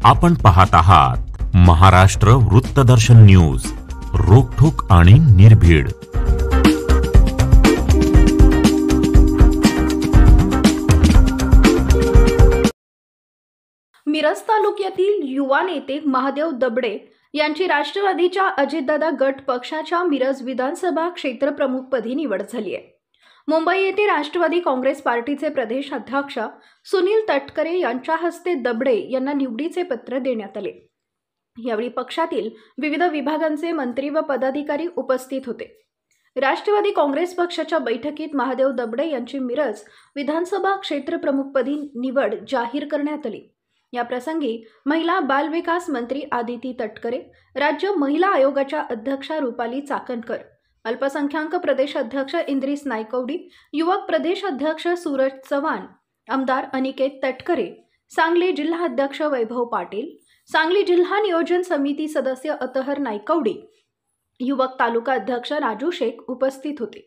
आपण पाहत आहात महाराष्ट्र वृत्तदर्शन न्यूज, रोखठोक आणि निर्भीड। मिरज तालुक्यातील युवा नेते महादेव दबडे यांची राष्ट्रवादीच्या अजितदादा गट पक्षाच्या मिरज विधानसभा क्षेत्रप्रमुखपदी निवड झाली आहे। मुंबई येथे राष्ट्रवादी काँग्रेस पार्टीचे प्रदेश अध्यक्ष सुनील तटकरे यांच्या हस्ते दबडे यांना निवडीचे पत्र देण्यात आले। यावेळी पक्षातील विविध विभागांचे मंत्री व पदाधिकारी उपस्थित होते। राष्ट्रवादी काँग्रेस पक्षाच्या बैठकीत महादेव दबडे यांची मिरज विधानसभा क्षेत्रप्रमुखपदी निवड जाहीर करण्यात आली। या प्रसंगी महिला बाल विकास मंत्री आदिती तटकरे, राज्य महिला आयोगाच्या अध्यक्षा रुपाली चाकणकर, अल्पसंख्याक प्रदेश अध्यक्ष इंद्रिस नायकवडी, युवक प्रदेश अध्यक्ष सूरज चव्हाण, आमदार अनिकेत तटकरे, सांगली जिल्हा अध्यक्ष वैभव पाटील, सांगली जिल्हा नियोजन समिती सदस्य अतहर नायकवडी, युवक तालुका अध्यक्ष राजू शेख उपस्थित होते।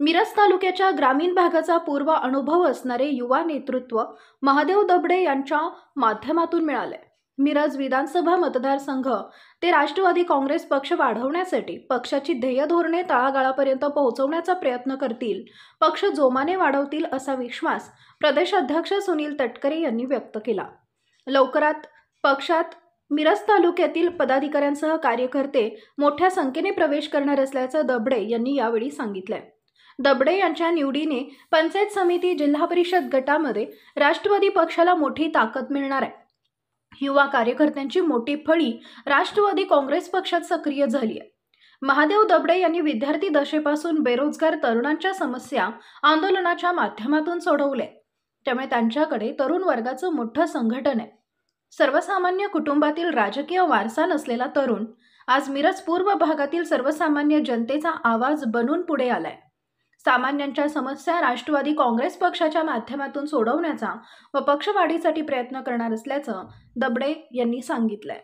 मिरज तालुक्याच्या ग्रामीण भागाचा पूर्व अनुभव असणारे युवा नेतृत्व महादेव दबडे यांच्या माध्यमातून मिळाले। मिरज विधानसभा मतदारसंघ ते राष्ट्रवादी काँग्रेस पक्ष वाढवण्यासाठी पक्षाची ध्येय धोरणे तळागाळापर्यंत पोहोचवण्याचा प्रयत्न करतील, पक्ष जोमाने वाढवतील असा विश्वास प्रदेश अध्यक्ष सुनील तटकरे यांनी व्यक्त केला। लवकरात पक्षात मिरज तालुक्यातील पदाधिकाऱ्यांसह कार्यकर्ते मोठ्या संख्येने प्रवेश करणार असल्याचं दबडे यांनी यावेळी सांगितले। दबडे यांच्या निवडीने पंचायत समिती, जिल्हा परिषद गटामध्ये राष्ट्रवादी पक्षाला मोठी ताकद मिळणार आहे। युवा कार्यकर्त्यांची मोठी फळी राष्ट्रवादी काँग्रेस पक्षात सक्रिय झाली आहे। महादेव दबडे यांनी विद्यार्थी दशेपासून बेरोजगार तरुणांच्या समस्या आंदोलनाच्या माध्यमातून सोडवल्या, त्यामुळे त्यांच्याकडे तरुण वर्गाचं मोठं संघटन आहे। सर्वसामान्य कुटुंबातील राजकीय वारसा नसलेला तरुण आज मिरज पूर्व भागातील सर्वसामान्य जनतेचा आवाज बनून पुढे आलाय। सामान्यांच्या समस्या राष्ट्रवादी काँग्रेस पक्षाच्या माध्यमातून सोडवण्याचा व पक्षवाढीसाठी प्रयत्न करणार असल्याचं दबडे यांनी सांगितलंय।